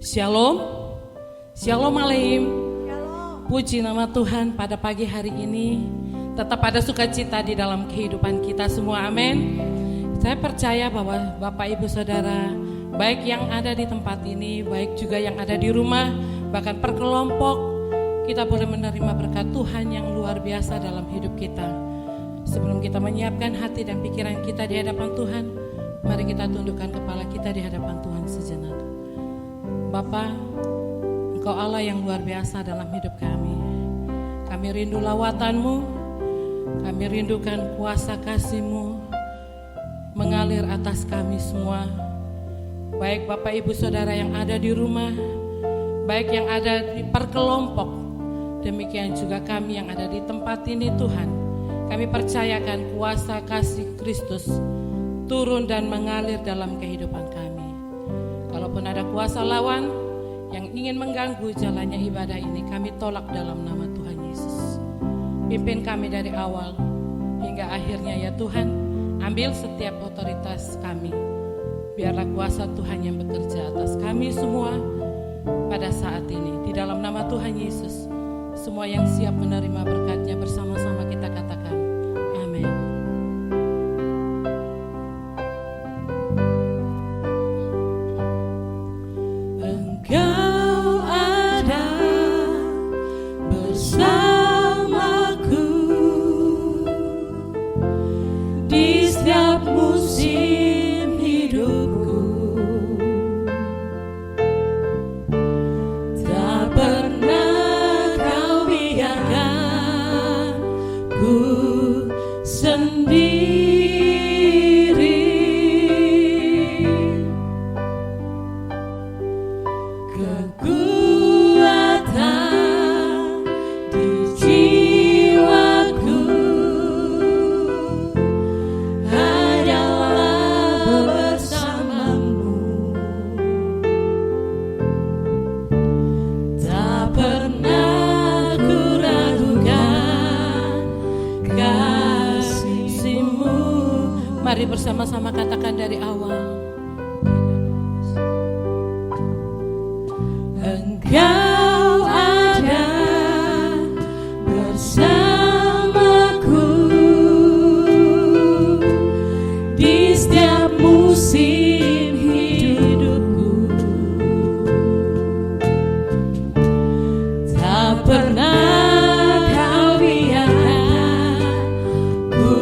Shalom, Shalom Aleim. Puji nama Tuhan pada pagi hari ini. Tetap ada sukacita di dalam kehidupan kita semua, amin. Saya percaya bahwa Bapak Ibu Saudara, baik yang ada di tempat ini, baik juga yang ada di rumah, bahkan per kelompok, kita boleh menerima berkat Tuhan yang luar biasa dalam hidup kita. Sebelum kita menyiapkan hati dan pikiran kita di hadapan Tuhan, mari kita tundukkan kepala kita di hadapan Tuhan sejenak. Bapa, Engkau Allah yang luar biasa dalam hidup kami. Kami rindu lawatan-Mu, kami rindukan kuasa kasih-Mu mengalir atas kami semua. Baik Bapak Ibu Saudara yang ada di rumah, baik yang ada di perkelompok, demikian juga kami yang ada di tempat ini Tuhan. Kami percayakan kuasa kasih Kristus turun dan mengalir dalam kehidupan kami. Kalaupun ada kuasa lawan yang ingin mengganggu jalannya ibadah ini, kami tolak dalam nama Tuhan Yesus. Pimpin kami dari awal hingga akhirnya ya Tuhan. Ambil setiap otoritas kami. Biarlah kuasa Tuhan yang bekerja atas kami semua pada saat ini. Di dalam nama Tuhan Yesus, semua yang siap menerima berkat-Nya bersama-sama kita katakan amin. Engkau ada bersamaku di setiap musim hidupku. Tak pernah Kau biarkan ku sendiri. Kekuatan di jiwaku hanyalah bersama-Mu. Tak pernah ku ragukan kasih-Mu. Mari bersama-sama katakan dari awal. Engkau ada bersamaku di setiap musim hidupku. Tak pernah Kau biarkan ku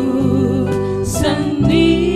sendiri.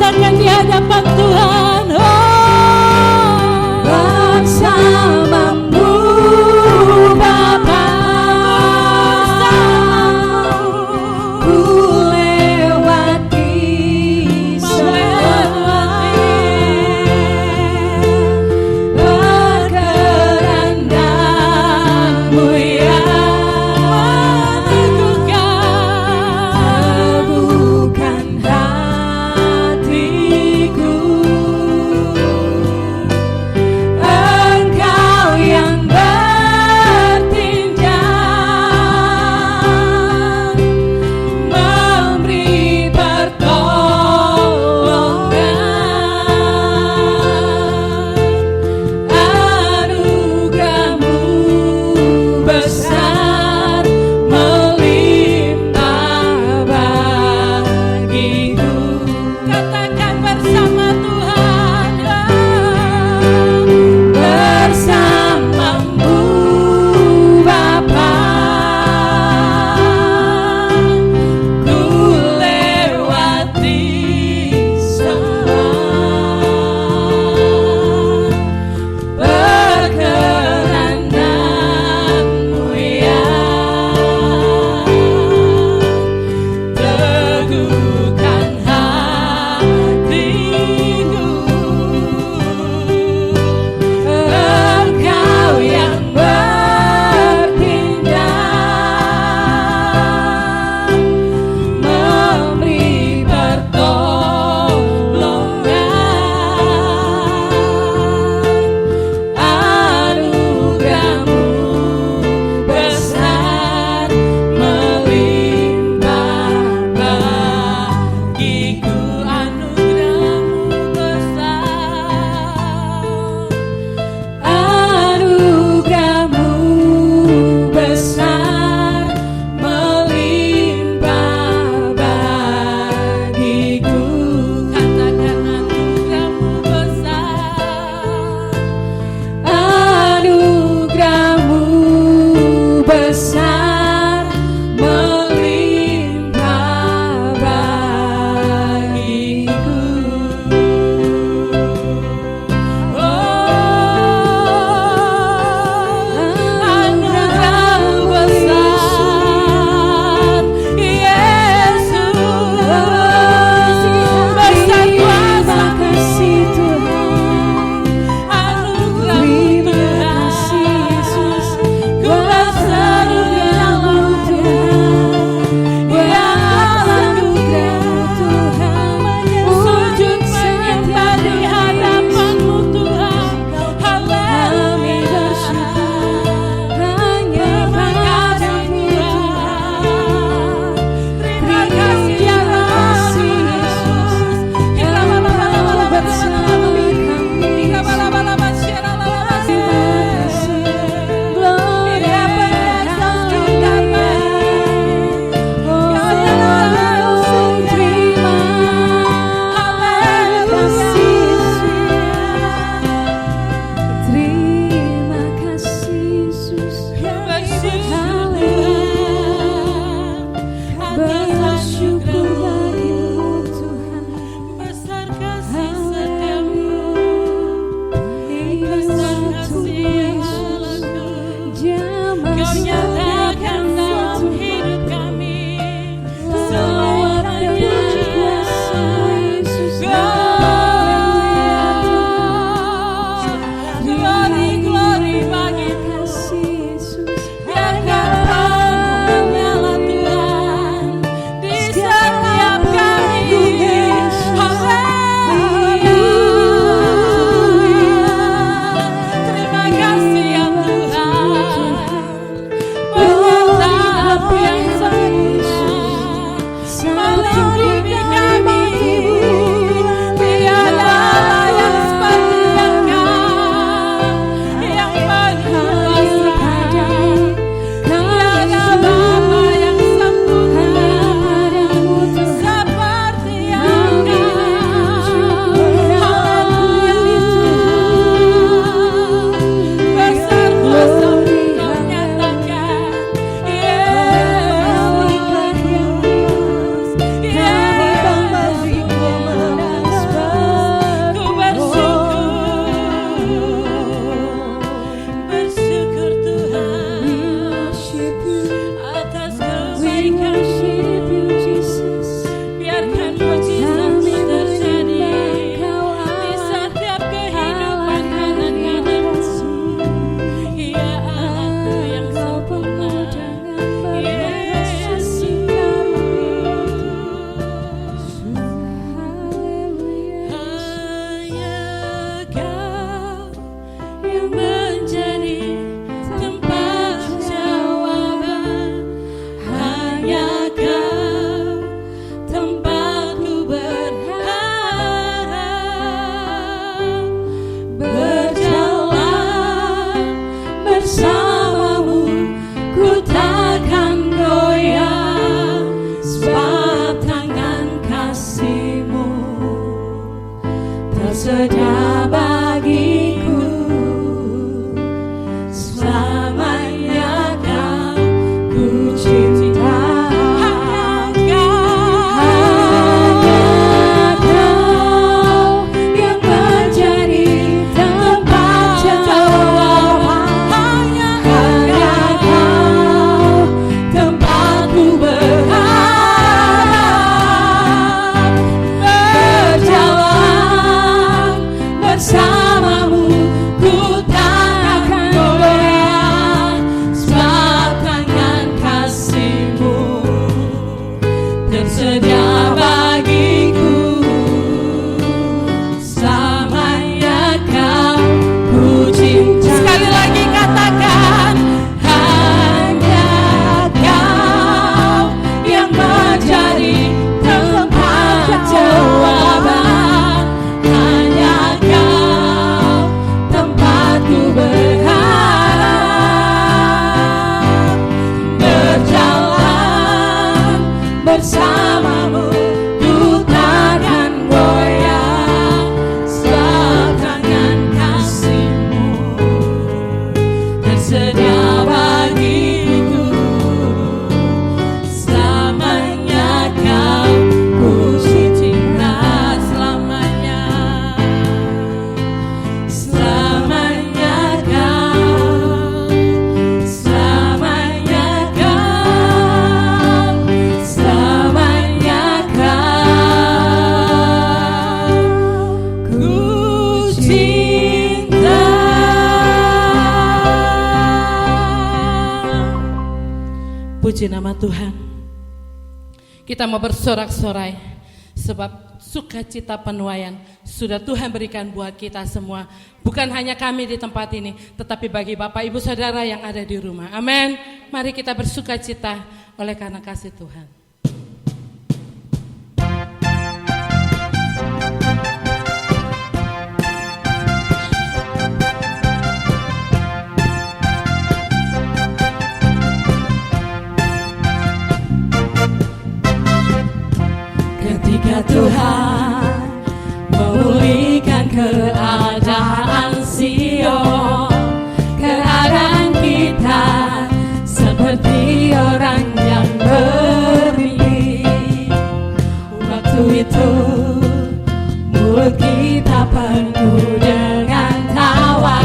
katakan di hadapan Tuhan. Bersamamu Bapa, ku lewati semua berkehendak-Mu yang teguhkan hatiku. Engkau yang bertindak, memberi pertolongan. Anugerah-Mu besar melimpah bagiku. Katakan bersama Tuhan. Bersamamu Bapa, ku lewati semua berkehendak-Mu yang teguhkan hatiku. Engkau yang bertindak, memberi pertolongan. Anugerah-Mu besar melimpah bagiku. Anugerah-Mu besar, anugerah-Mu besar melimpah bagiku. Katakan anugerah-Mu besar, anugerah-Mu besar melimpah bagiku. Anugerah-Mu besar, Yesus, besar kuasa kasih Tuhan. Anugerah-Mu Yesus, ku berseru dalam Tuhan. Ya anugerah-Mu Tuhan, sujud menyembah di hadapan-Mu Tuhan. Haleluya. Terima kasih Tuhan. Terima kasih ya Terima kasih Yesus. Bersyukur bagimu Tuhan. Besar kasih setiamu, besar kasih Allahku. Kau nyatakan dalam hidup kami selamanya. Glory bagi kasih Yesus. Biarkan menyala Tuhan di setiap kami. Haleluya. Terima kasih ya Tuhan. bersamamu, ku takkan goyah. Sebab tangan kasih-Mu tersedia bagiku. Selamanya Kau ku cinta, selamanya. Selamanya Kau, selamanya Kau, selamanya Kau ku cinta. Puji nama Tuhan. Kita mau bersorak-sorai sebab sukacita penuaian sudah Tuhan berikan buat kita semua. Bukan hanya kami di tempat ini, tetapi bagi Bapak Ibu Saudara yang ada di rumah. Amin. Mari kita bersukacita oleh karena kasih Tuhan. Ketika Tuhan memulihkan keadaan Sion, keadaan kita seperti orang yang bermimpi. Waktu itu mulut kita penuh dengan tawa,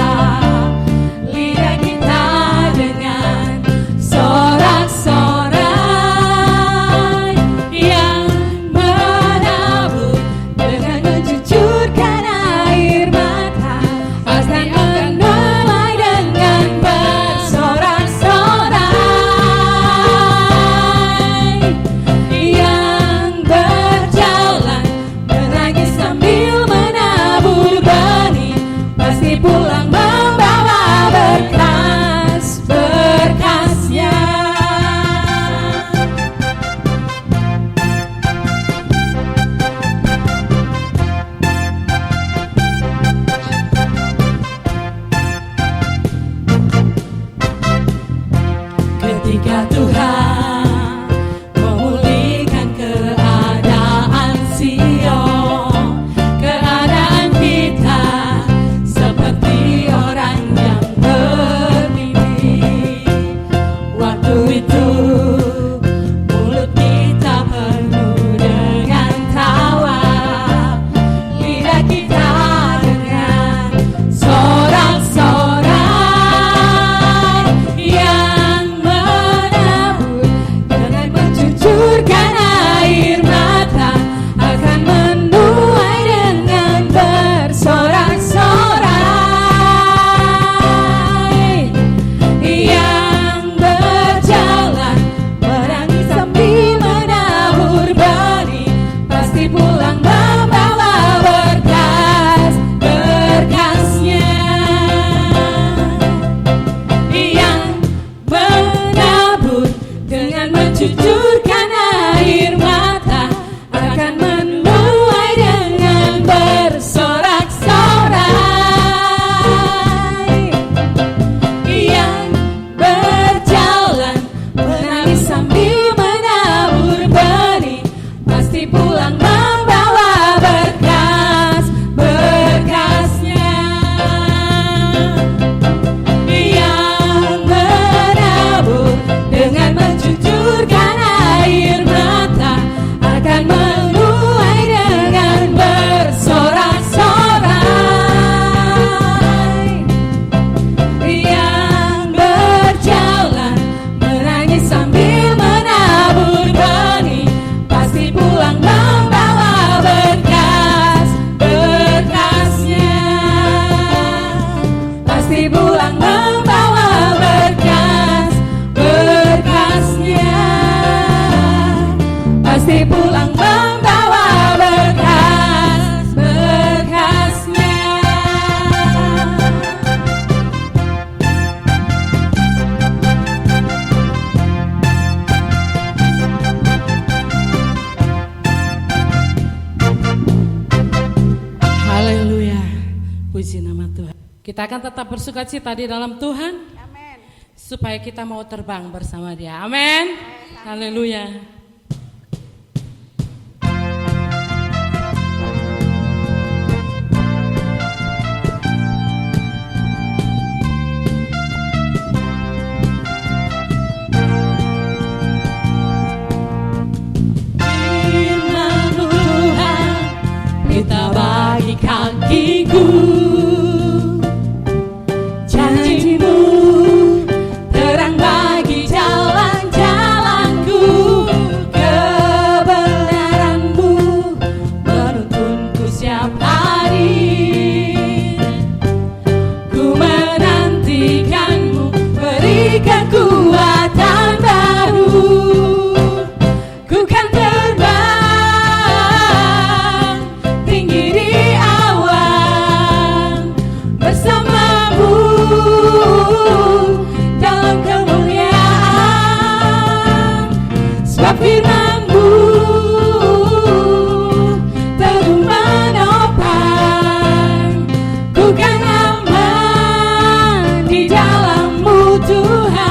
lidah kita dengan sorak-sorai yang menabur dengan mencucurkan air mata. Pasti akan mulai dengan bersorak-sorai yang berjalan menangis sambil menabur benih. Pasti pulang membawa berkas-berkasnya. Ketika Tuhan memulihkan keadaan Sion, keadaan kita seperti orang yang bermimpi. Waktu itu mulut kita penuh dengan tawa, lidah kita dengan sorak-sorai yang menabur dengan mencucurkan air mata. Akan menuai dengan bersorak-sorai yang berjalan menangis sambil menabur benih. Pasti pulang membawa berkas-berkasnya yang menabur dengan mencucurkan air mata. Akan menuai dengan bersorak-sorai yang berjalan menangis sambil menabur benih. Pasti pulang membawa berkas-berkasnya yang menabur dengan mencucurkan air mata. Akan menuai dengan bersorak-sorai yang berjalan menangis sambil menabur benih. Pasti pulang membawa berkas-berkasnya. Pasti pulang membawa berkas-berkasnya. Pasti pulang membawa berkas-berkasnya. Haleluya. Puji nama Tuhan. Kita akan tetap bersukacita di dalam Tuhan. Supaya kita mau terbang bersama Dia. Amin. Haleluya. sebab firman-Mu teguh menopang. Ku kan aman di dalam-Mu Tuhan.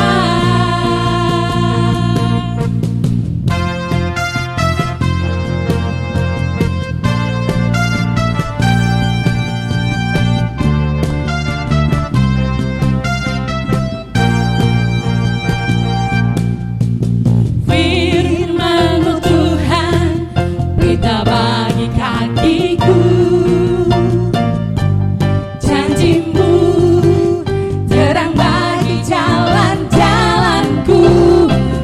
Firman-Mu Tuhan, berita bagi kakiku. Janji-Mu terang bagi jalan-jalanku.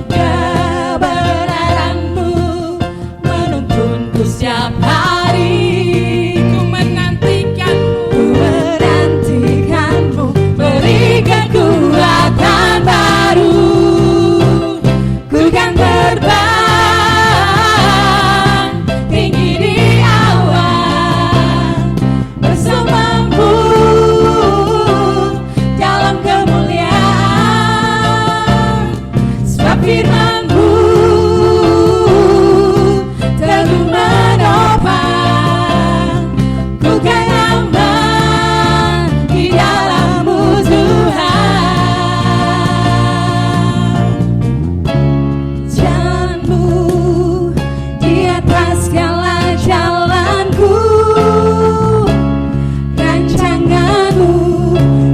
Kebenaran-Mu menuntunku setiap hari. Ku menantikan-Mu, berikan kekuatan baru. Ku kan terbang tinggi di awan bersama-Mu dalam kemuliaan. Sebab firman-Mu teguh menopang. Ku kan aman di dalam-Mu Tuhan. Jalan-Mu di atas segala jalanku. Rancangan-Mu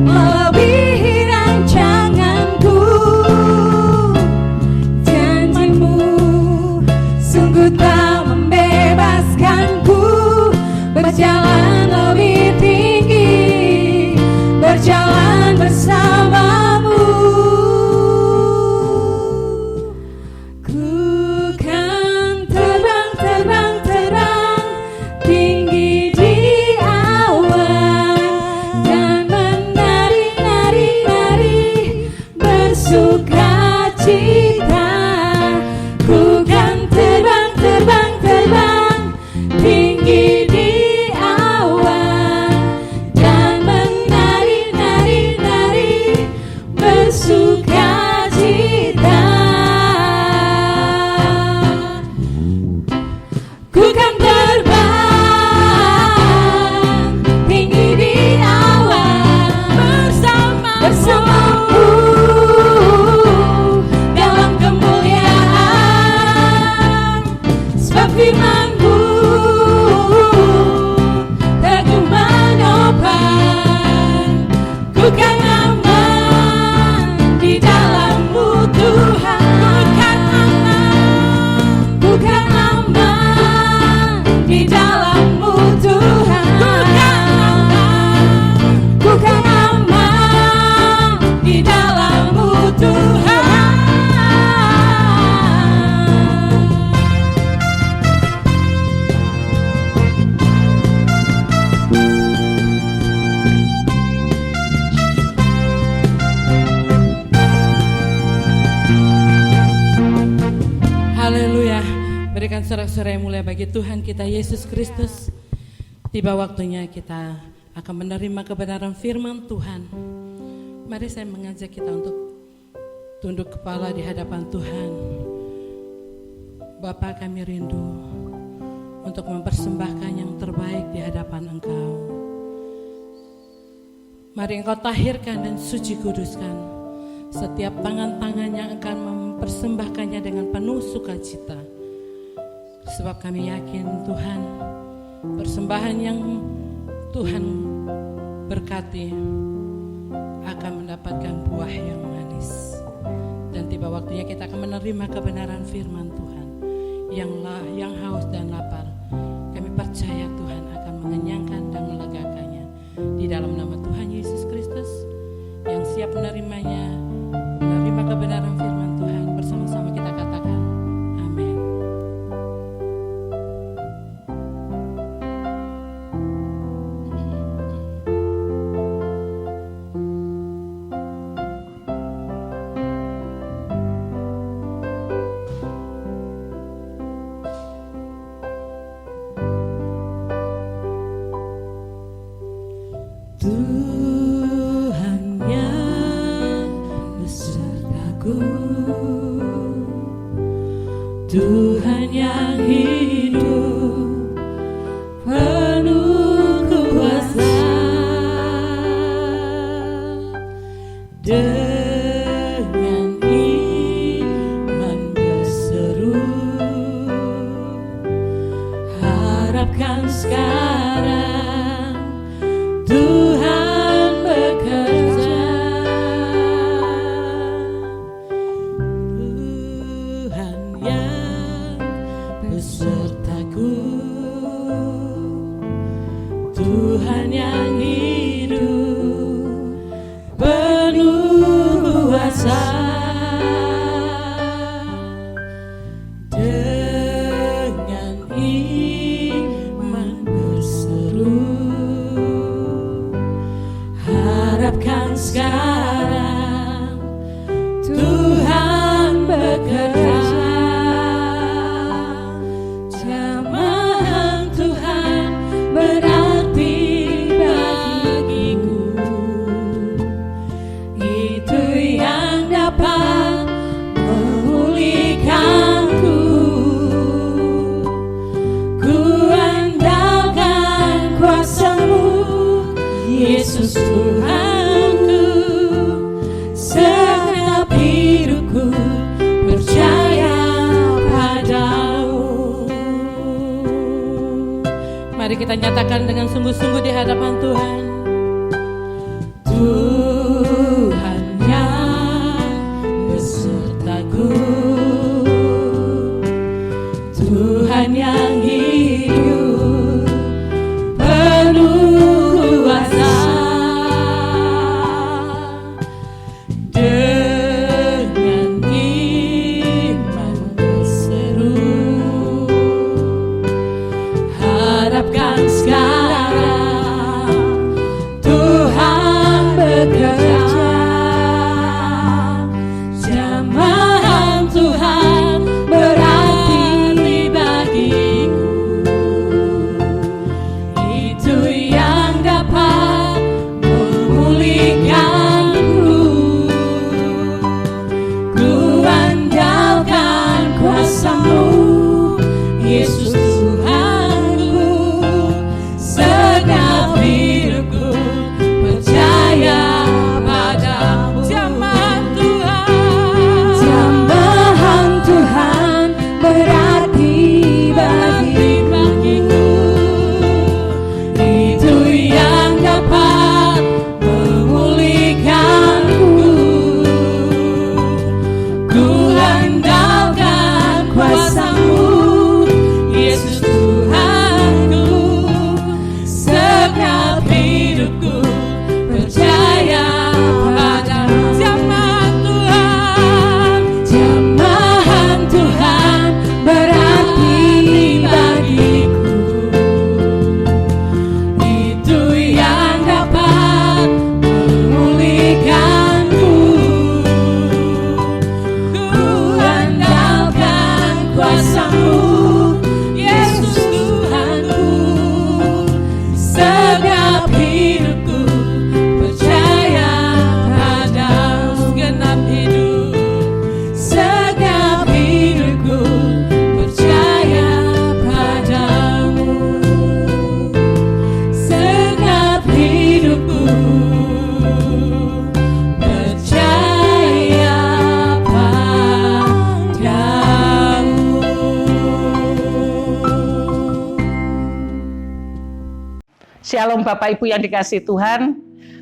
melebihi rancanganku. Janji-Mu sungguh tak membebaskanku. Berjalan lebih tinggi, berjalan bersama-Mu. Ku kan terbang, terbang, terbang tinggi di awan dan menari, nari, nari bersuka cita. Ku kan terbang, terbang, terbang tinggi di awan dan menari, nari, nari bersuka cita. Ku kan terbang tinggi di awan bersama-Mu dalam kemuliaan. Sebab firman-Mu teguh menopang. Ku kan aman di dalam-Mu Tuhan. Ku kan aman di dalam-Mu Tuhan. Ku kan aman di dalam-Mu Tuhan. Haleluya. Berikan sorak-sorai yang mulia bagi Tuhan kita Yesus Kristus. Tiba waktunya kita akan menerima kebenaran firman Tuhan. Mari saya mengajak kita untuk tunduk kepala di hadapan Tuhan. Bapa, kami rindu untuk mempersembahkan yang terbaik di hadapan Engkau. Mari Engkau tahirkan dan suci kuduskan setiap tangan-tangan yang akan mempersembahkannya dengan penuh sukacita. Sebab kami yakin Tuhan, persembahan yang Tuhan berkati akan mendapatkan buah yang manis. Dan tiba waktunya kita akan menerima kebenaran firman Tuhan. Yang haus dan lapar, kami percaya Tuhan akan mengenyangkan dan melegakannya. Di dalam nama Tuhan Yesus Kristus, yang siap menerimanya, menerima kebenaran firman Tuhan, bersama-sama kita katakan amin. Tuhan yang besertaku, Tuhan yang hidup penuh kuasa, dengan iman berseru, harapkan sekarang Tuhan bekerja. Tuhan yang besertaku, Tuhan yang hidup penuh kuasa, dengan iman berseru, harapkan sekarang Tuhan bekerja. Jamahan Tuhan berarti bagiku, itu yang dapat memulihkanku. Ku andalkan kuasa-Mu, Yesus Tuhanku. Segenap hidupku percaya padamu. Mari kita nyatakan dengan sungguh-sungguh di hadapan Tuhan. Tuhan yang besertaku, Tuhan yang hidup penuh kuasa, dengan iman berseru, harapkan sekarang Tuhan bekerja. Jamahan Tuhan berarti bagiku, itu yang dapat memulihkanku. Ku andalkan kuasa-Mu, Yesus Tuhanku. Segenap hidupku percaya padamu. Jamahan Tuhan berarti bagiku, itu yang dapat memulihkanku. Ku andalkan kuasa-Mu, Yesus Tuhanku. Segenap hidupku percaya padamu. Jamahan Tuhan berarti bagiku, itu yang dapat memulihkanku. Ku andalkan kuasa-Mu, Yesus Tuhanku. Segenap hidupku percaya padamu. Segenap hidupku percaya padamu. Segenap hidupku percaya padamu. Shalom Bapak Ibu yang dikasihi Tuhan,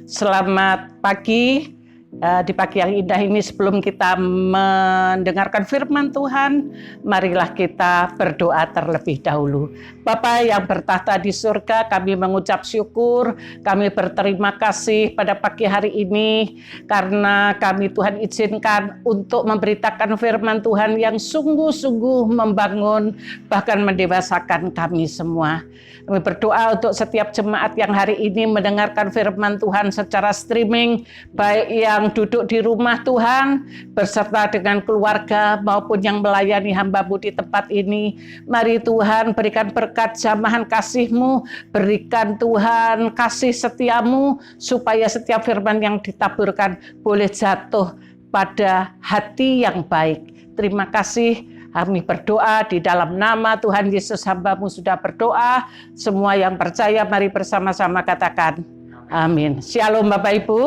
selamat pagi. Di pagi yang indah ini sebelum kita mendengarkan firman Tuhan, marilah kita berdoa terlebih dahulu. Bapa yang bertahta di surga, kami mengucap syukur, kami berterima kasih pada pagi hari ini karena kami Tuhan izinkan untuk memberitakan firman Tuhan yang sungguh-sungguh membangun bahkan mendewasakan kami semua. Kami berdoa untuk setiap jemaat yang hari ini mendengarkan firman Tuhan secara streaming, baik yang duduk di rumah Tuhan beserta dengan keluarga maupun yang melayani hamba-Mu di tempat ini. Mari Tuhan berikan berkat jamahan kasih-Mu, berikan Tuhan kasih setia-Mu supaya setiap firman yang ditaburkan boleh jatuh pada hati yang baik. Terima kasih Kami berdoa di dalam nama Tuhan Yesus, hamba-Mu sudah berdoa. Semua yang percaya mari bersama-sama katakan amin. Shalom Bapak Ibu.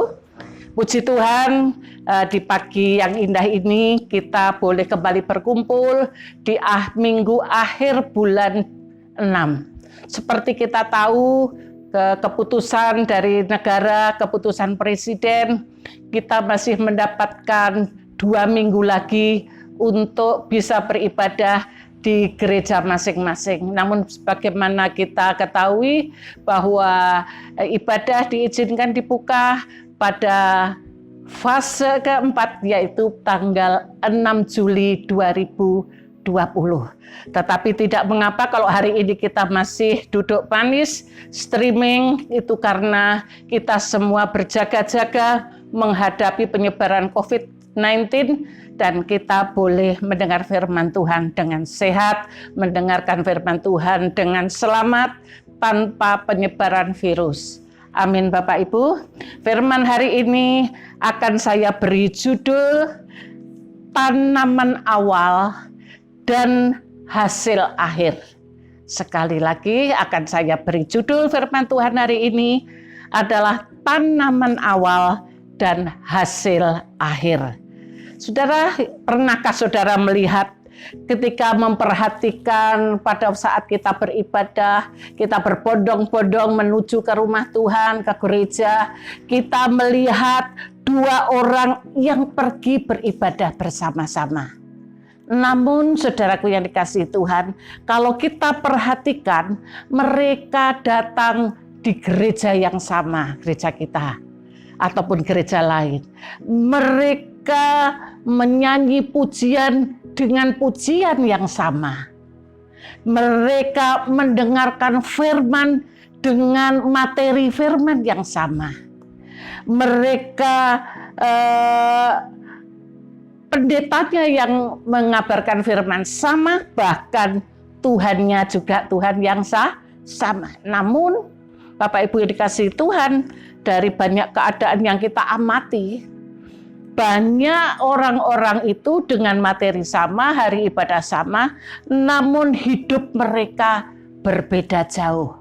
Puji Tuhan, di pagi yang indah ini kita boleh kembali berkumpul di minggu akhir bulan 6. Seperti kita tahu, keputusan dari negara, keputusan presiden, kita masih mendapatkan 2 minggu lagi untuk bisa beribadah di gereja masing-masing. Namun sebagaimana kita ketahui bahwa ibadah diizinkan dibuka pada fase keempat, yaitu tanggal 6 Juli 2020. Tetapi tidak mengapa kalau hari ini kita masih duduk manis streaming, itu karena kita semua berjaga-jaga menghadapi penyebaran COVID-19 dan kita boleh mendengar firman Tuhan dengan sehat, mendengarkan firman Tuhan dengan selamat tanpa penyebaran virus. Amin Bapak Ibu. Firman hari ini akan saya beri judul tanaman awal dan hasil akhir. Sekali lagi akan saya beri judul firman Tuhan hari ini adalah tanaman awal dan hasil akhir. Saudara, pernahkah saudara melihat ketika memperhatikan pada saat kita beribadah, kita berbondong-bondong menuju ke rumah Tuhan, ke gereja, kita melihat 2 orang yang pergi beribadah bersama-sama. Namun saudaraku yang dikasihi Tuhan, kalau kita perhatikan, mereka datang di gereja yang sama, gereja kita, ataupun gereja lain. Mereka menyanyi pujian dengan pujian yang sama. Mereka mendengarkan firman dengan materi firman yang sama. Mereka pendetanya yang mengabarkan firman sama, bahkan Tuhannya juga Tuhan yang sama. Namun Bapak Ibu yang dikasihi Tuhan, dari banyak keadaan yang kita amati, banyak orang-orang itu dengan materi sama, hari ibadah sama, namun hidup mereka berbeda jauh.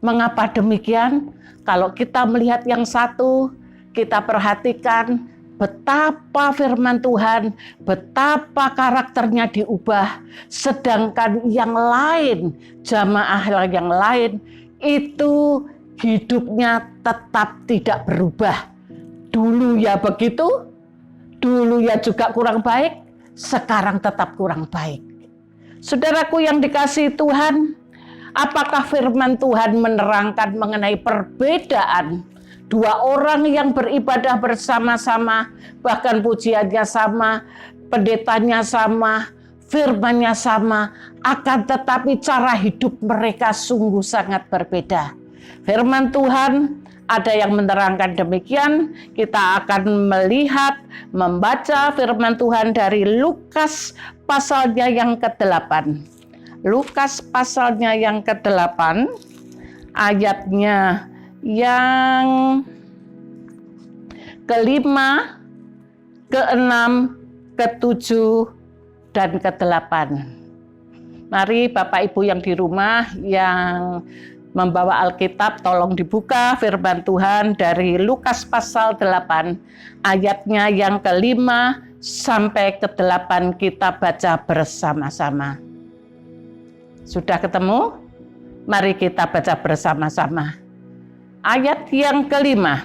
Mengapa demikian? Kalau kita melihat yang satu, kita perhatikan betapa firman Tuhan, betapa karakternya diubah, sedangkan yang lain, jamaah yang lain, itu hidupnya tetap tidak berubah. Dulu ya begitu, dulu ya juga kurang baik, sekarang tetap kurang baik. Saudaraku yang dikasihi Tuhan, apakah firman Tuhan menerangkan mengenai perbedaan 2 orang yang beribadah bersama-sama, bahkan pujiannya sama, pendetanya sama, firman-Nya sama, akan tetapi cara hidup mereka sungguh sangat berbeda. Firman Tuhan ada yang menerangkan demikian. Kita akan melihat, membaca firman Tuhan dari Lukas pasalnya yang ke-8. Lukas pasalnya yang ke-8, ayatnya yang ke-5, ke-6, ke-7, dan ke-8. Mari Bapak Ibu yang di rumah yang membawa Alkitab, tolong dibuka firman Tuhan dari Lukas pasal 8, ayatnya yang ke-5 sampai ke-8 kita baca bersama-sama. Sudah ketemu? Mari kita baca bersama-sama. Ayat yang ke-5,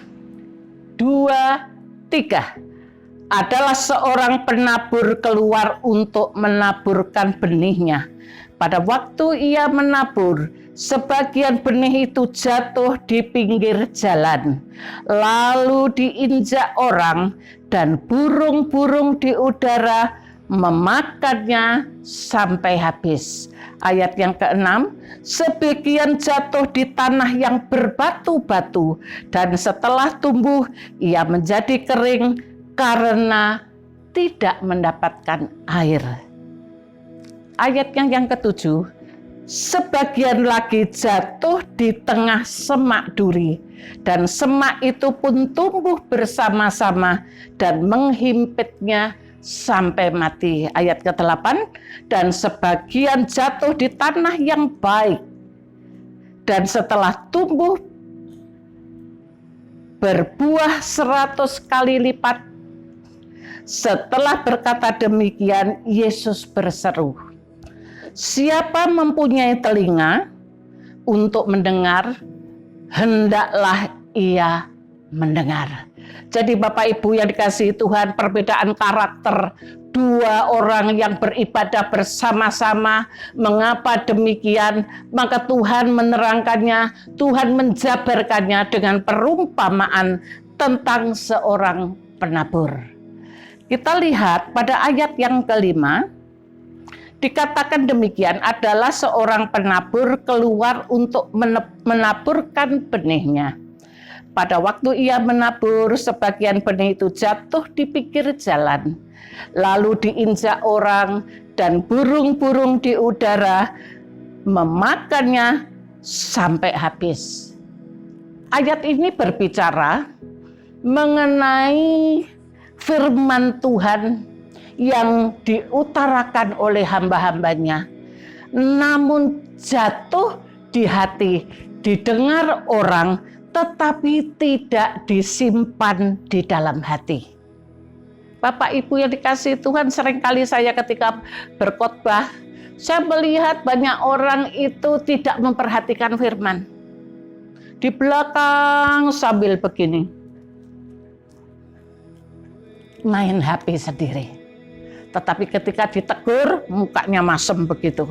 2, 3. Adalah seorang penabur keluar untuk menaburkan benihnya. Pada waktu ia menabur, sebagian benih itu jatuh di pinggir jalan, lalu diinjak orang, dan burung-burung di udara memakannya sampai habis. Ayat yang ke-6, sebagian jatuh di tanah yang berbatu-batu, dan setelah tumbuh ia menjadi kering karena tidak mendapatkan air. Ayat yang ke-7, sebagian lagi jatuh di tengah semak duri, dan semak itu pun tumbuh bersama-sama dan menghimpitnya sampai mati. Ayat ke-8, dan sebagian jatuh di tanah yang baik, dan setelah tumbuh berbuah 100 kali lipat. Setelah berkata demikian, Yesus berseru, siapa mempunyai telinga untuk mendengar, hendaklah ia mendengar. Jadi Bapak Ibu yang dikasihi Tuhan, perbedaan karakter dua orang yang beribadah bersama-sama. Mengapa demikian? Maka Tuhan menerangkannya, Tuhan menjabarkannya dengan perumpamaan tentang seorang penabur. Kita lihat pada ayat yang kelima, dikatakan demikian, adalah seorang penabur keluar untuk menaburkan benihnya. Pada waktu ia menabur, sebagian benih itu jatuh di pinggir jalan, lalu diinjak orang, dan burung-burung di udara memakannya sampai habis. Ayat ini berbicara mengenai firman Tuhan yang diutarakan oleh hamba-hambanya, namun jatuh di hati, didengar orang, tetapi tidak disimpan di dalam hati. Bapak Ibu yang dikasihi Tuhan, seringkali saya ketika berkhotbah, saya melihat banyak orang itu tidak memperhatikan firman. Di belakang sambil begini, main HP sendiri. Tetapi ketika ditegur, mukanya masem begitu.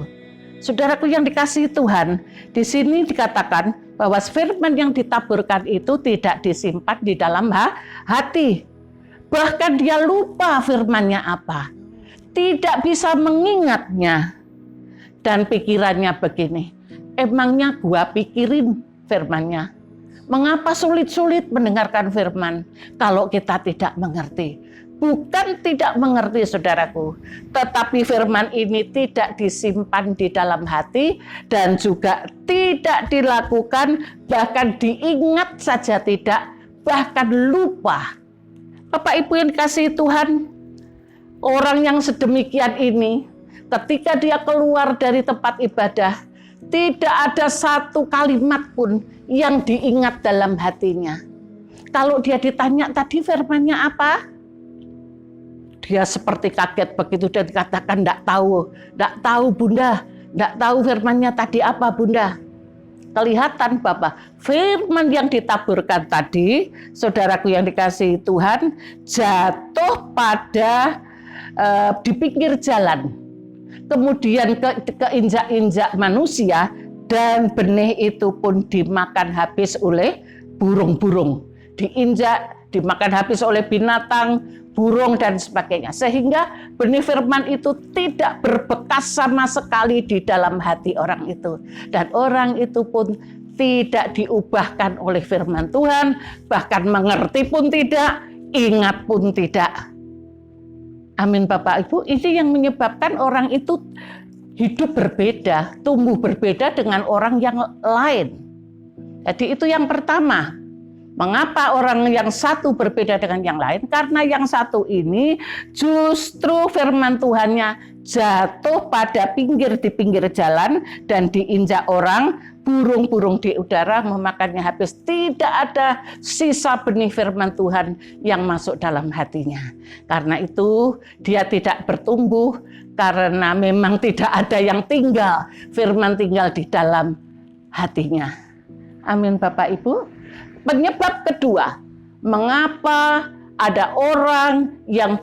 Saudaraku yang dikasihi Tuhan, di sini dikatakan bahwa firman yang ditaburkan itu tidak disimpan di dalam hati. Bahkan dia lupa firmannya apa. Tidak bisa mengingatnya. Dan pikirannya begini, emangnya gua pikirin firmannya. Mengapa sulit-sulit mendengarkan firman kalau kita tidak mengerti? Bukan tidak mengerti saudaraku, tetapi firman ini tidak disimpan di dalam hati dan juga tidak dilakukan, bahkan diingat saja tidak, bahkan lupa. Bapak Ibu yang dikasihi Tuhan, orang yang sedemikian ini ketika dia keluar dari tempat ibadah, tidak ada satu kalimat pun yang diingat dalam hatinya. Kalau dia ditanya tadi firmannya apa? Dia seperti kaget begitu dan dikatakan enggak tahu Bunda, enggak tahu firmannya tadi apa Bunda. Kelihatan Bapak, firman yang ditaburkan tadi, saudaraku yang dikasihi Tuhan, jatuh pada di pinggir jalan. Kemudian keinjak-injak manusia dan benih itu pun dimakan habis oleh burung-burung. Diinjak, dimakan habis oleh binatang, burung dan sebagainya. Sehingga benih firman itu tidak berbekas sama sekali di dalam hati orang itu. Dan orang itu pun tidak diubahkan oleh firman Tuhan, bahkan mengerti pun tidak, ingat pun tidak. Amin Bapak Ibu, ini yang menyebabkan orang itu hidup berbeda, tumbuh berbeda dengan orang yang lain. Jadi itu yang pertama. Mengapa orang yang satu berbeda dengan yang lain? Karena yang satu ini justru firman Tuhannya jatuh pada di pinggir jalan dan diinjak orang, burung-burung di udara memakannya habis. Tidak ada sisa benih firman Tuhan yang masuk dalam hatinya. Karena itu dia tidak bertumbuh, karena memang tidak ada yang tinggal, firman tinggal di dalam hatinya. Amin Bapak Ibu. Penyebab kedua, mengapa ada orang yang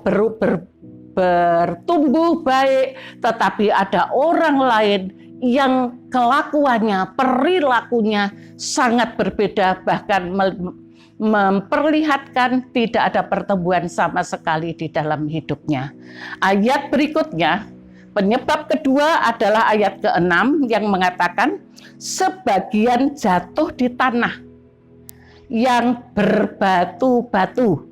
bertumbuh baik, tetapi ada orang lain yang kelakuannya, perilakunya sangat berbeda, bahkan memperlihatkan tidak ada pertumbuhan sama sekali di dalam hidupnya. Ayat berikutnya, penyebab kedua adalah ayat ke-6 yang mengatakan sebagian jatuh di tanah yang berbatu-batu,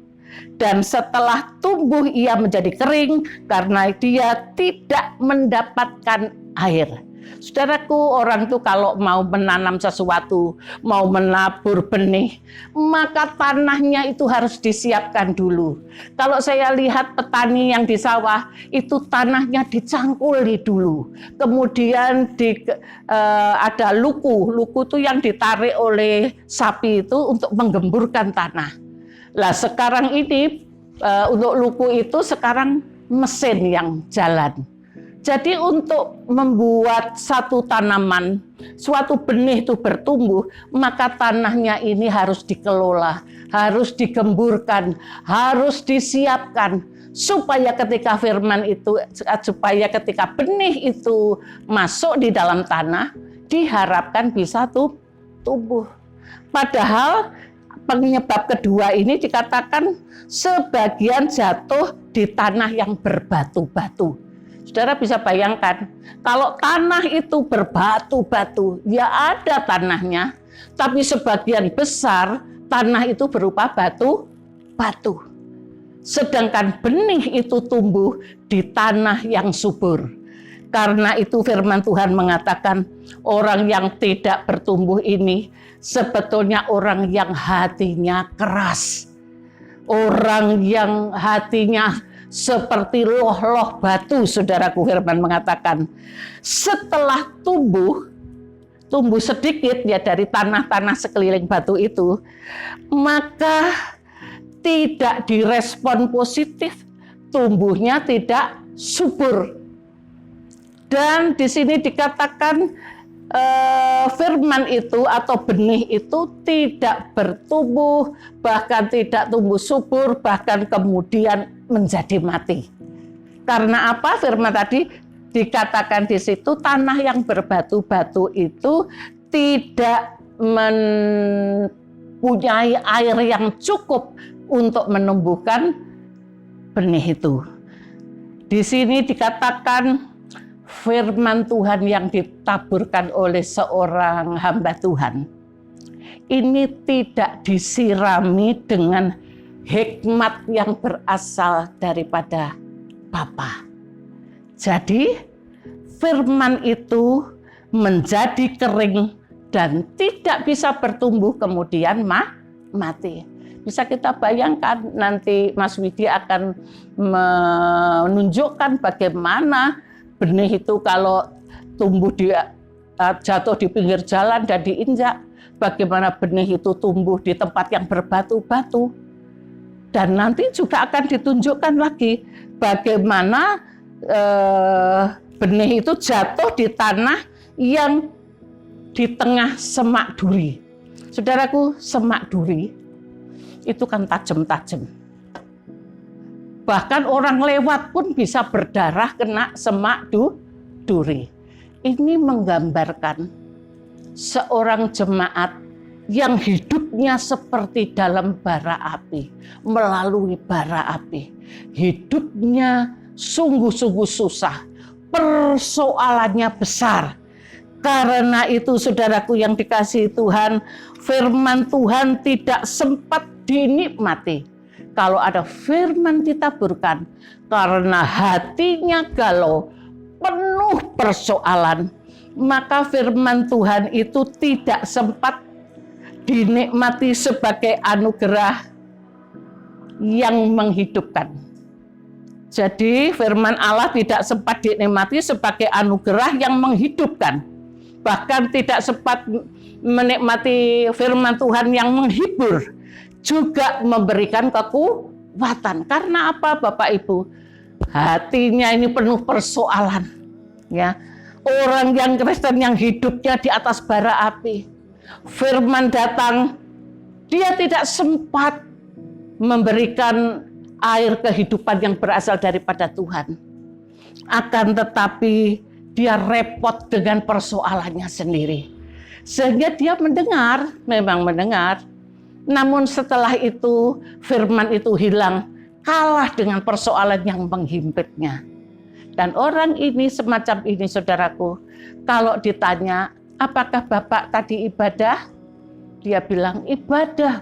dan setelah tumbuh ia menjadi kering karena dia tidak mendapatkan air. Saudaraku, orang itu kalau mau menanam sesuatu, mau menabur benih, maka tanahnya itu harus disiapkan dulu. Kalau saya lihat petani yang di sawah, itu tanahnya dicangkuli dulu. Kemudian ada luku itu yang ditarik oleh sapi itu untuk menggemburkan tanah. Lah sekarang ini untuk luku itu sekarang mesin yang jalan. Jadi untuk membuat satu tanaman, suatu benih itu bertumbuh, maka tanahnya ini harus dikelola, harus digemburkan, harus disiapkan supaya ketika ketika benih itu masuk di dalam tanah, diharapkan bisa tumbuh. Padahal penyebab kedua ini dikatakan sebagian jatuh di tanah yang berbatu-batu. Saudara bisa bayangkan, kalau tanah itu berbatu-batu, ya ada tanahnya, tapi sebagian besar tanah itu berupa batu-batu. Sedangkan benih itu tumbuh di tanah yang subur. Karena itu firman Tuhan mengatakan, orang yang tidak bertumbuh ini sebetulnya orang yang hatinya keras. Orang yang hatinya seperti loh-loh batu, saudaraku, firman mengatakan. Setelah tumbuh sedikit ya dari tanah-tanah sekeliling batu itu, maka tidak direspon positif, tumbuhnya tidak subur. Dan di sini dikatakan firman itu atau benih itu tidak bertumbuh, bahkan tidak tumbuh subur, bahkan kemudian menjadi mati. Karena apa? Firman tadi dikatakan di situ tanah yang berbatu-batu itu tidak mempunyai air yang cukup untuk menumbuhkan benih itu. Di sini dikatakan firman Tuhan yang ditaburkan oleh seorang hamba Tuhan ini tidak disirami dengan hikmat yang berasal daripada Bapa. Jadi firman itu menjadi kering dan tidak bisa bertumbuh, kemudian mati. Bisa kita bayangkan nanti Mas Widi akan menunjukkan bagaimana benih itu kalau tumbuh jatuh di pinggir jalan dan diinjak, bagaimana benih itu tumbuh di tempat yang berbatu-batu. Dan nanti juga akan ditunjukkan lagi bagaimana benih itu jatuh di tanah yang di tengah semak duri. Saudaraku, semak duri itu kan tajam-tajam. Bahkan orang lewat pun bisa berdarah kena semak duri. Ini menggambarkan seorang jemaat yang hidupnya seperti dalam bara api, melalui bara api. Hidupnya sungguh-sungguh susah, persoalannya besar. Karena itu saudaraku yang dikasihi Tuhan, firman Tuhan tidak sempat dinikmati. Kalau ada firman ditaburkan, karena hatinya galau, penuh persoalan, maka firman Tuhan itu tidak sempat dinikmati sebagai anugerah yang menghidupkan. Jadi firman Allah tidak sempat dinikmati sebagai anugerah yang menghidupkan. Bahkan tidak sempat menikmati firman Tuhan yang menghibur, juga memberikan kekuatan. Karena apa, Bapak Ibu? Hatinya ini penuh persoalan. Ya, orang yang Kristen yang hidupnya di atas bara api. Firman datang, dia tidak sempat memberikan air kehidupan yang berasal daripada Tuhan. Akan tetapi dia repot dengan persoalannya sendiri. Sehingga dia memang mendengar. Namun setelah itu firman itu hilang, kalah dengan persoalan yang menghimpitnya. Dan orang ini semacam ini, saudaraku, kalau ditanya, apakah Bapak tadi ibadah? Dia bilang, ibadah,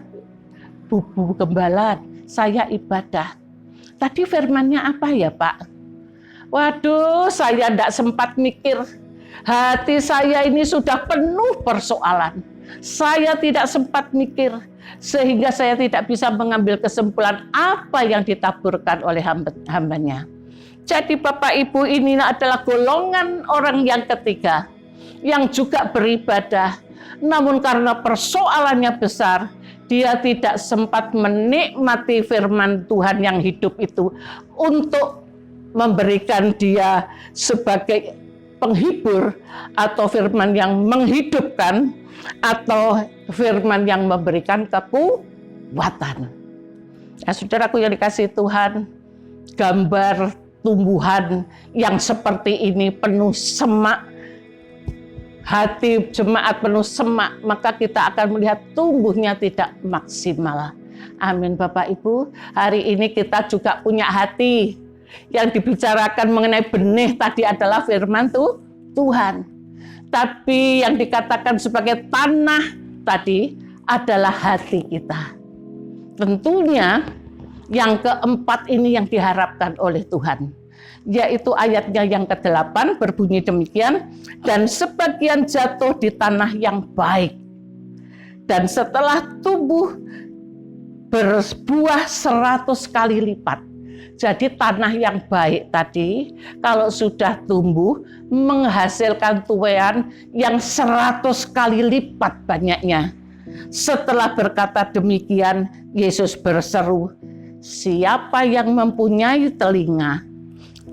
Bu Gembala, saya ibadah. Tadi firmannya apa ya, Pak? Waduh, saya tidak sempat mikir. Hati saya ini sudah penuh persoalan. Saya tidak sempat mikir, sehingga saya tidak bisa mengambil kesimpulan apa yang ditaburkan oleh hambanya. Jadi Bapak Ibu, ini adalah golongan orang yang ketiga, yang juga beribadah. Namun karena persoalannya besar, dia tidak sempat menikmati firman Tuhan yang hidup itu untuk memberikan dia sebagai penghibur atau firman yang menghidupkan atau firman yang memberikan kekuatan. Ya, saudaraku yang dikasihi Tuhan, gambar tumbuhan yang seperti ini penuh semak, hati jemaat penuh semak, maka kita akan melihat tumbuhnya tidak maksimal. Amin Bapak Ibu, hari ini kita juga punya hati. Yang dibicarakan mengenai benih tadi adalah firman Tuhan. Tapi yang dikatakan sebagai tanah tadi adalah hati kita. Tentunya yang keempat ini yang diharapkan oleh Tuhan. Yaitu ayatnya yang ke-8 berbunyi demikian. Dan sebagian jatuh di tanah yang baik. Dan setelah tumbuh berbuah 100 kali lipat. Jadi tanah yang baik tadi kalau sudah tumbuh menghasilkan tuaian yang 100 kali lipat banyaknya. Setelah berkata demikian, Yesus berseru, siapa yang mempunyai telinga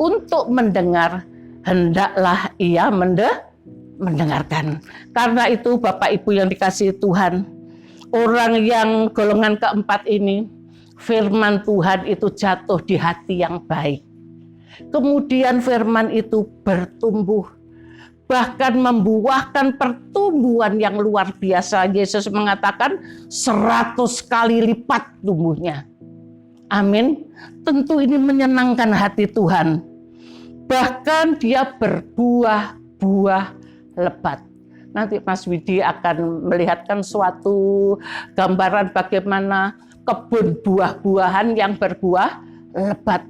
untuk mendengar, hendaklah ia mendengarkan. Karena itu Bapak Ibu yang dikasihi Tuhan, orang yang golongan keempat ini, firman Tuhan itu jatuh di hati yang baik. Kemudian firman itu bertumbuh, bahkan membuahkan pertumbuhan yang luar biasa. Yesus mengatakan 100 kali lipat tumbuhnya. Amin. Tentu ini menyenangkan hati Tuhan. Bahkan dia berbuah-buah lebat. Nanti Mas Widi akan melihatkan suatu gambaran bagaimana kebun buah-buahan yang berbuah lebat.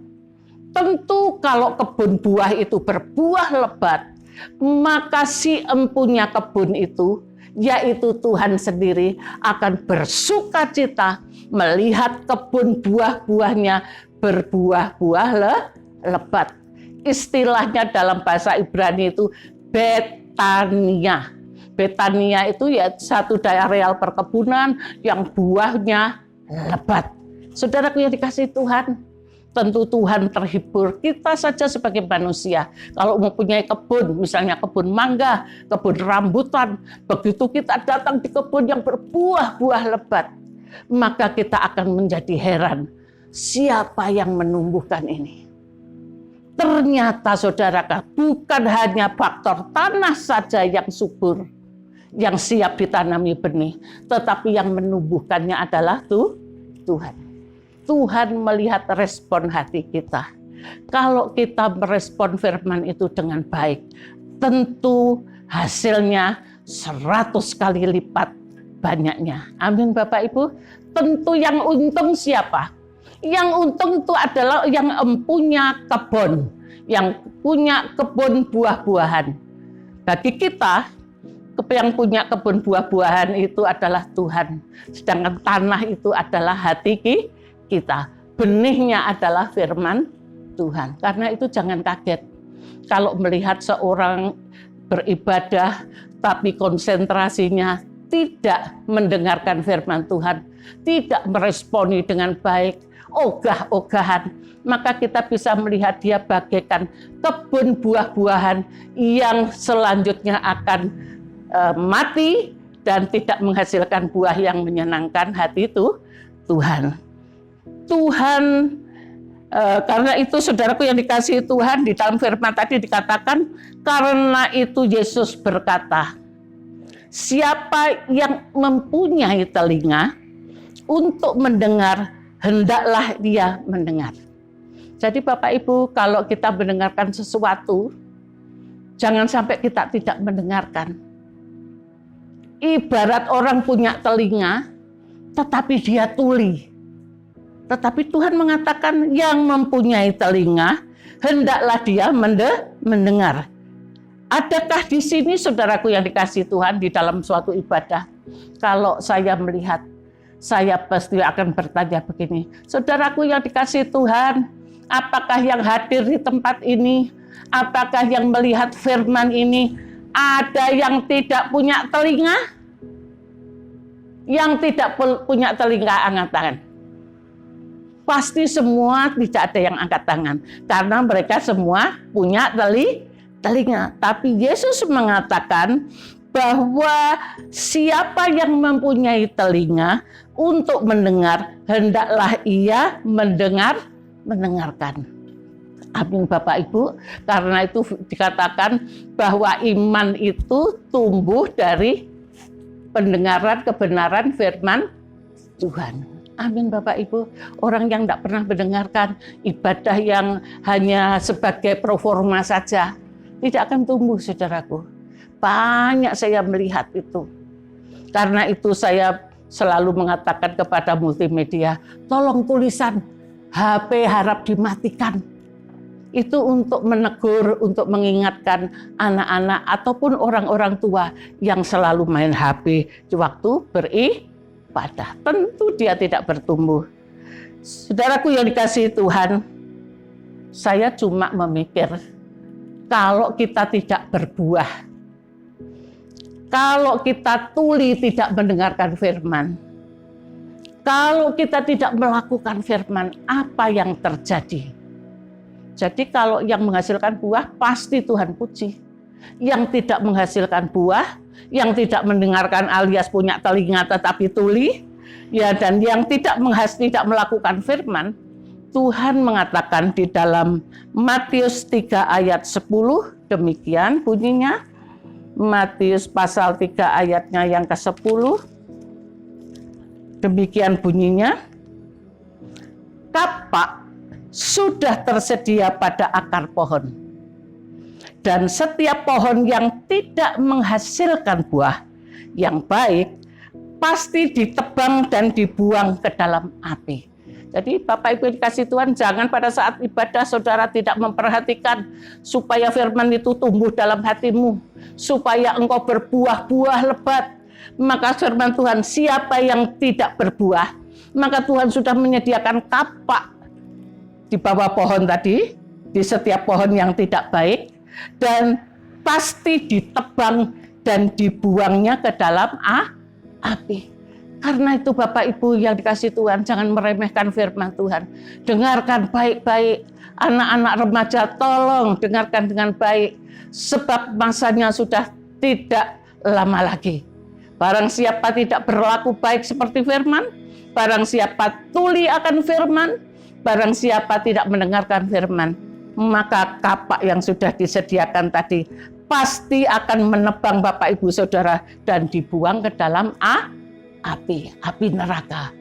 Tentu kalau kebun buah itu berbuah lebat, maka si empunya kebun itu, yaitu Tuhan sendiri, akan bersuka cita melihat kebun buah-buahnya berbuah-buah lebat. Istilahnya dalam bahasa Ibrani itu Betania. Betania itu ya satu daerah perkebunan yang buahnya lebat. Saudaraku yang dikasihi Tuhan, tentu Tuhan terhibur. Kita saja sebagai manusia, kalau mempunyai kebun, misalnya kebun mangga, kebun rambutan, begitu kita datang di kebun yang berbuah-buah lebat, maka kita akan menjadi heran, siapa yang menumbuhkan ini? Ternyata saudara, bukan hanya faktor tanah saja yang subur, yang siap ditanami benih, tetapi yang menumbuhkannya adalah Tuhan. Tuhan melihat respon hati kita. Kalau kita merespon firman itu dengan baik, tentu hasilnya 100 kali lipat banyaknya. Amin Bapak Ibu. Tentu yang untung siapa? Yang untung itu adalah yang empunya kebun, yang punya kebun buah-buahan. Bagi kita, yang punya kebun buah-buahan itu adalah Tuhan. Sedangkan tanah itu adalah hati kita. Benihnya adalah firman Tuhan. Karena itu jangan kaget kalau melihat seorang beribadah tapi konsentrasinya tidak mendengarkan firman Tuhan, tidak meresponi dengan baik, ogah-ogahan, maka kita bisa melihat dia bagaikan kebun buah-buahan yang selanjutnya akan mati dan tidak menghasilkan buah yang menyenangkan hati itu Tuhan. Karena itu saudaraku yang dikasihi Tuhan, di dalam firman tadi dikatakan, karena itu Yesus berkata, siapa yang mempunyai telinga untuk mendengar, hendaklah dia mendengar. Jadi Bapak Ibu, kalau kita mendengarkan sesuatu, jangan sampai kita tidak mendengarkan. Ibarat orang punya telinga, tetapi dia tuli. Tetapi Tuhan mengatakan yang mempunyai telinga, hendaklah dia mendengar. Adakah di sini saudaraku yang dikasihi Tuhan di dalam suatu ibadah, kalau saya melihat, saya pasti akan bertanya begini, saudaraku yang dikasihi Tuhan, apakah yang hadir di tempat ini, apakah yang melihat firman ini, ada yang tidak punya telinga? Yang tidak punya telinga, angkat tangan. Pasti semua tidak ada yang angkat tangan, karena mereka semua punya telinga. Tapi Yesus mengatakan bahwa siapa yang mempunyai telinga untuk mendengar, hendaklah ia mendengarkan. Amin Bapak Ibu, karena itu dikatakan bahwa iman itu tumbuh dari pendengaran kebenaran firman Tuhan. Amin Bapak Ibu, orang yang tidak pernah mendengarkan, ibadah yang hanya sebagai proforma saja, tidak akan tumbuh saudaraku. Banyak saya melihat itu. Karena itu saya selalu mengatakan kepada multimedia, tolong tulisan HP harap dimatikan. Itu untuk menegur, untuk mengingatkan anak-anak ataupun orang-orang tua yang selalu main HP di waktu beribadah. Tentu dia tidak bertumbuh. Saudaraku yang dikasihi Tuhan, saya cuma memikir, kalau kita tidak berbuah, kalau kita tuli tidak mendengarkan firman, kalau kita tidak melakukan firman, apa yang terjadi? Jadi kalau yang menghasilkan buah, pasti Tuhan puji. Yang tidak menghasilkan buah, yang tidak mendengarkan alias punya telinga tetapi tuli, ya, dan yang tidak melakukan firman, Tuhan mengatakan di dalam Matius 3 ayat 10, demikian bunyinya. Matius pasal 3 ayatnya yang ke-10. Demikian bunyinya. Kapak sudah tersedia pada akar pohon. Dan setiap pohon yang tidak menghasilkan buah yang baik pasti ditebang dan dibuang ke dalam api. Jadi Bapak Ibu dikasih Tuhan, jangan pada saat ibadah saudara tidak memperhatikan supaya firman itu tumbuh dalam hatimu, supaya engkau berbuah-buah lebat. Maka firman Tuhan, siapa yang tidak berbuah, maka Tuhan sudah menyediakan kapak di bawah pohon tadi, di setiap pohon yang tidak baik, dan pasti ditebang dan dibuangnya ke dalam api. Karena itu Bapak Ibu yang dikasih Tuhan, jangan meremehkan firman Tuhan. Dengarkan baik-baik. Anak-anak remaja tolong dengarkan dengan baik. Sebab masanya sudah tidak lama lagi. Barang siapa tidak berlaku baik seperti firman, barang siapa tuli akan firman, barang siapa tidak mendengarkan firman, maka kapak yang sudah disediakan tadi pasti akan menebang Bapak Ibu Saudara dan dibuang ke dalam api neraka.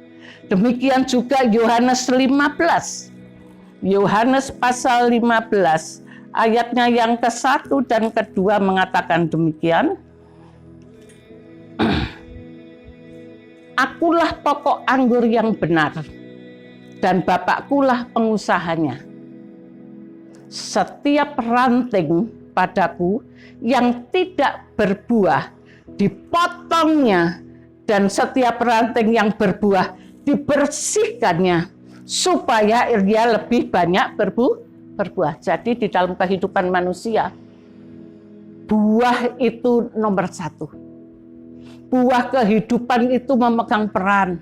Demikian juga Yohanes 15. Yohanes pasal 15 ayatnya yang ke-1 dan ke-2 mengatakan demikian. Akulah pokok anggur yang benar dan Bapakkulah pengusahanya. Setiap ranting padaku yang tidak berbuah dipotongnya, dan setiap ranting yang berbuah dibersihkannya supaya ia lebih banyak berbuah. Jadi di dalam kehidupan manusia, buah itu nomor 1. Buah kehidupan itu memegang peran.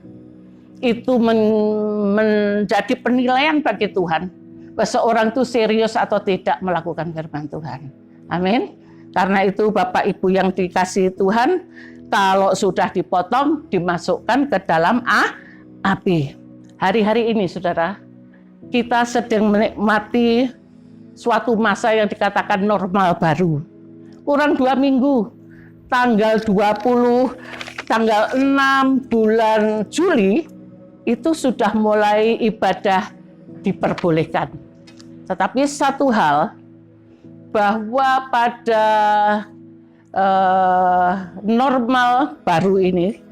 Itu menjadi penilaian bagi Tuhan bahwa seorang itu serius atau tidak melakukan firman Tuhan. Amin. Karena itu Bapak Ibu yang dikasihi Tuhan, kalau sudah dipotong, dimasukkan ke dalam api. Hari-hari ini saudara, kita sedang menikmati suatu masa yang dikatakan normal baru. Kurang 2 minggu, tanggal 20, tanggal 6 bulan Juli, itu sudah mulai ibadah diperbolehkan. Tetapi satu hal, bahwa pada normal baru ini,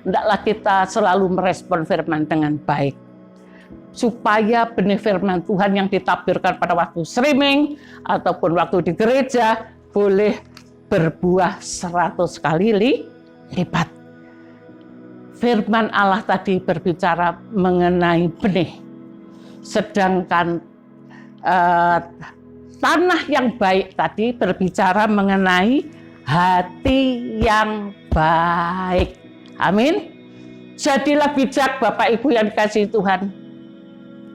hendaklah kita selalu merespon firman dengan baik. supaya benih firman Tuhan yang ditabirkan pada waktu streaming ataupun waktu di gereja boleh berbuah 100 kali lipat. Firman Allah tadi berbicara mengenai benih, sedangkan tanah yang baik tadi berbicara mengenai hati yang baik. Amin. Jadilah bijak Bapak Ibu yang dikasihi Tuhan.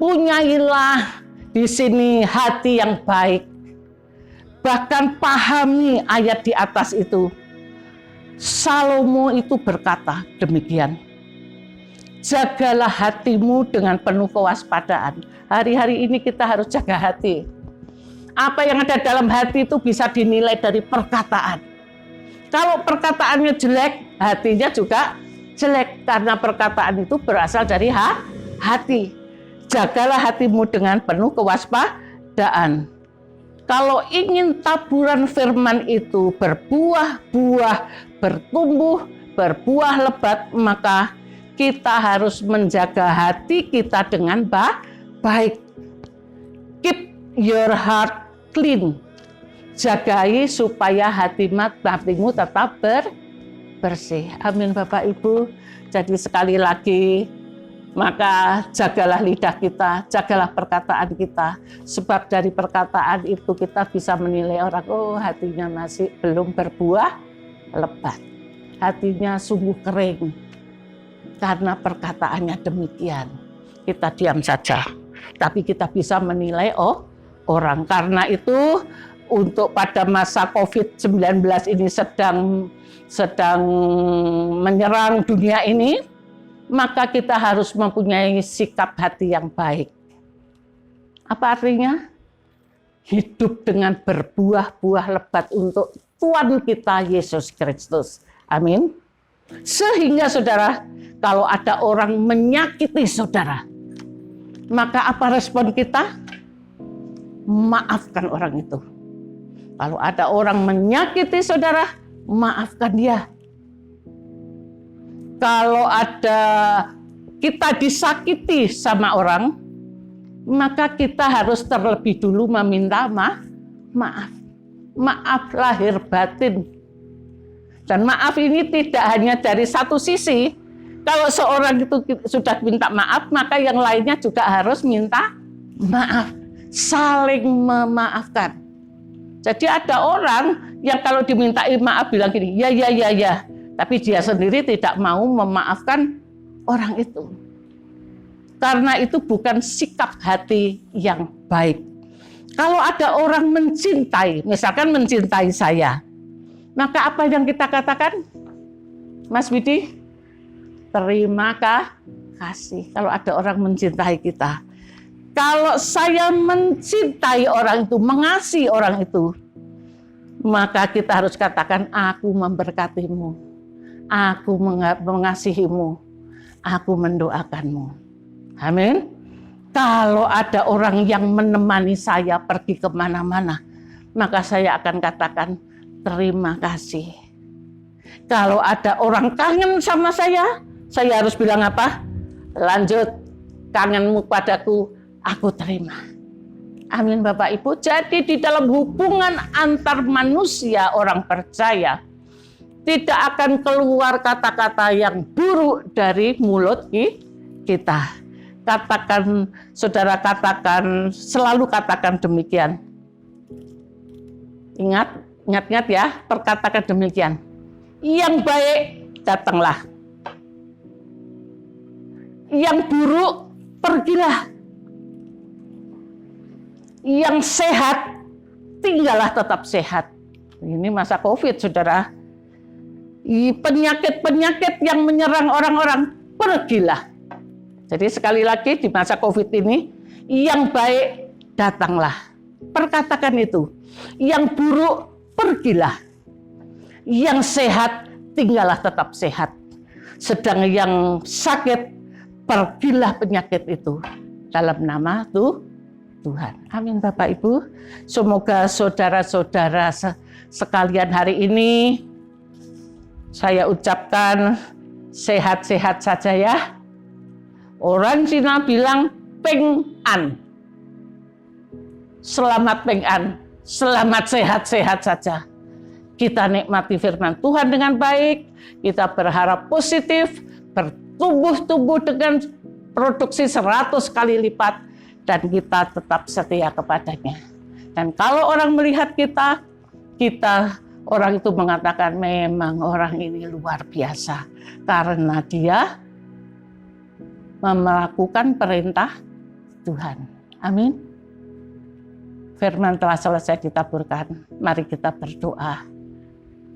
Punyailah di sini hati yang baik. Bahkan pahami ayat di atas itu. Salomo itu berkata demikian. Jagalah hatimu dengan penuh kewaspadaan. Hari-hari ini kita harus jaga hati. Apa yang ada dalam hati itu bisa dinilai dari perkataan. Kalau perkataannya jelek, hatinya juga jelek. Karena perkataan itu berasal dari hati. Jagalah hatimu dengan penuh kewaspadaan. Kalau ingin taburan firman itu berbuah-buah, bertumbuh, berbuah lebat, maka kita harus menjaga hati kita dengan baik. Keep your heart clean. Jagai supaya hatimu tetap bersih. Amin Bapak Ibu. Jadi sekali lagi, maka jagalah lidah kita, jagalah perkataan kita. Sebab dari perkataan itu kita bisa menilai orang, oh hatinya masih belum berbuah lebat. Hatinya sungguh kering. Karena perkataannya demikian. Kita diam saja. Tapi kita bisa menilai orang. Karena itu untuk pada masa COVID-19 ini sedang menyerang dunia ini, maka kita harus mempunyai sikap hati yang baik. Apa artinya? Hidup dengan berbuah-buah lebat untuk Tuhan kita Yesus Kristus. Amin. Sehingga saudara, kalau ada orang menyakiti saudara, maka apa respon kita? Maafkan orang itu. Kalau ada orang menyakiti saudara, maafkan dia. Kalau ada kita disakiti sama orang, maka kita harus terlebih dulu meminta maaf. Maaf lahir batin. Dan maaf ini tidak hanya dari satu sisi. Kalau seorang itu sudah minta maaf, maka yang lainnya juga harus minta maaf. Saling memaafkan. Jadi ada orang yang kalau dimintai maaf bilang gini, ya. Tapi dia sendiri tidak mau memaafkan orang itu. Karena itu bukan sikap hati yang baik. Kalau ada orang mencintai, misalkan mencintai saya, maka apa yang kita katakan? Mas Widi, terima kasih. Kalau ada orang mencintai kita. Kalau saya mencintai orang itu, mengasihi orang itu, maka kita harus katakan, aku memberkatimu. Aku mengasihimu, aku mendoakanmu. Amin. Kalau ada orang yang menemani saya pergi kemana-mana, maka saya akan katakan terima kasih. Kalau ada orang kangen sama saya harus bilang apa? Lanjut, kangenmu padaku, aku terima. Amin Bapak Ibu. Jadi di dalam hubungan antar manusia orang percaya, tidak akan keluar kata-kata yang buruk dari mulut kita. Katakan, saudara katakan, selalu katakan demikian. Ingat ya, perkatakan demikian. Yang baik, datanglah. Yang buruk, pergilah. Yang sehat, tinggallah tetap sehat. Ini masa COVID, saudara. Penyakit-penyakit yang menyerang orang-orang, pergilah. Jadi sekali lagi di masa COVID ini, yang baik datanglah. Perkatakan itu. Yang buruk, pergilah. Yang sehat, tinggallah tetap sehat. Sedang yang sakit, pergilah penyakit itu. Dalam nama Tuhan. Amin Bapak Ibu. Semoga saudara-saudara sekalian hari ini, saya ucapkan sehat-sehat saja ya. Orang Cina bilang Peng An. Selamat Peng An. Selamat sehat-sehat saja. Kita nikmati firman Tuhan dengan baik. Kita berharap positif. Bertumbuh-tumbuh dengan produksi 100 kali lipat. Dan kita tetap setia kepadanya. Dan kalau orang melihat kita orang itu mengatakan memang orang ini luar biasa. Karena dia melakukan perintah Tuhan. Amin. Firman telah selesai ditaburkan. Mari kita berdoa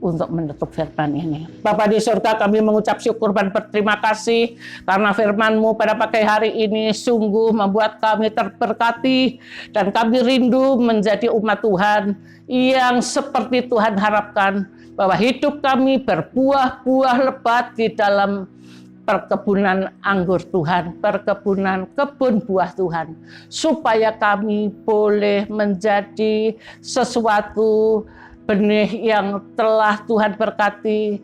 untuk menutup firman ini. Bapa di surga, kami mengucap syukur dan berterima kasih karena firman-Mu pada pagi hari ini sungguh membuat kami terberkati dan kami rindu menjadi umat Tuhan yang seperti Tuhan harapkan, bahwa hidup kami berbuah-buah lebat di dalam perkebunan anggur Tuhan, kebun buah Tuhan, supaya kami boleh menjadi sesuatu benih yang telah Tuhan berkati,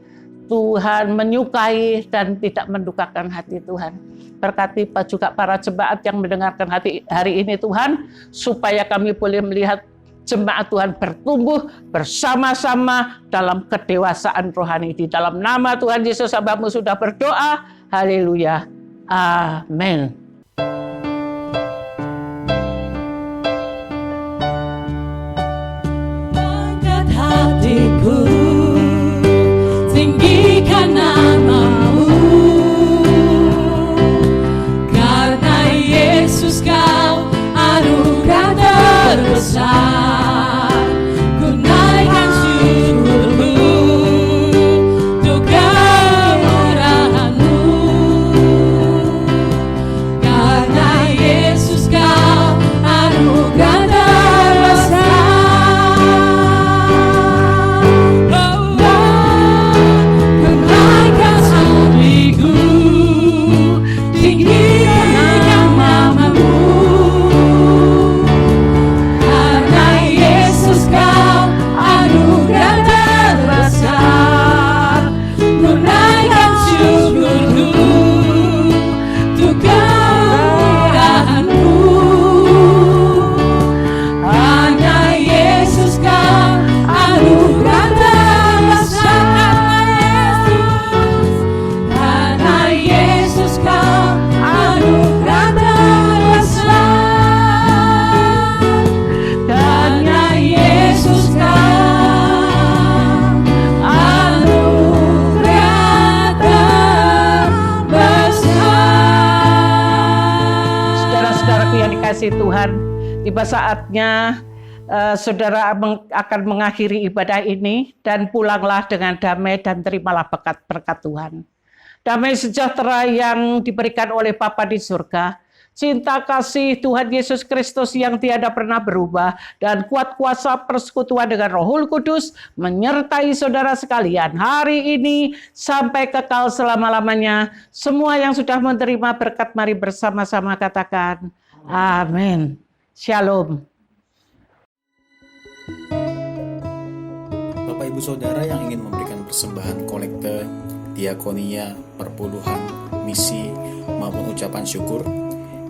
Tuhan menyukai dan tidak mendukakan hati Tuhan. Berkati juga para jemaat yang mendengarkan hari ini Tuhan, supaya kami boleh melihat jemaat Tuhan bertumbuh bersama-sama dalam kedewasaan rohani. Di dalam nama Tuhan Yesus hamba-Mu sudah berdoa. Haleluya. Amin. Angkat hatiku, tinggikan nama-Mu, karena Yesus Kau anugerah terbesar. Ku naikkan syukurku untuk kemurahan-Mu, karena Yesus Kau anugerah terbesar. Ku naikkan hatiku, tinggikan nama-Mu, karena Yesus Kau anugerah terbesar. Ku naikkan syukurku untuk kemurahan-Mu, karena Yesus Kau anugerah terbesar. Karena Yesus Kau anugerah terbesar. Karena Yesus Kau anugerah terbesar. Saudara-saudaraku yang dikasihi Tuhan, tiba saatnya saudara akan mengakhiri ibadah ini dan pulanglah dengan damai dan terimalah berkat Tuhan. Damai sejahtera yang diberikan oleh Bapa di surga, cinta kasih Tuhan Yesus Kristus yang tiada pernah berubah, dan kuat kuasa persekutuan dengan Roh Kudus menyertai saudara sekalian hari ini sampai kekal selama-lamanya. Semua yang sudah menerima berkat, mari bersama-sama katakan amin. Shalom. Bapak Ibu Saudara yang ingin memberikan persembahan kolekte, diakonia, perpuluhan, misi, maupun ucapan syukur,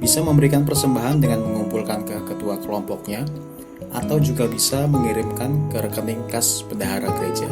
bisa memberikan persembahan dengan mengumpulkan ke ketua kelompoknya, atau juga bisa mengirimkan ke rekening kas bendahara gereja.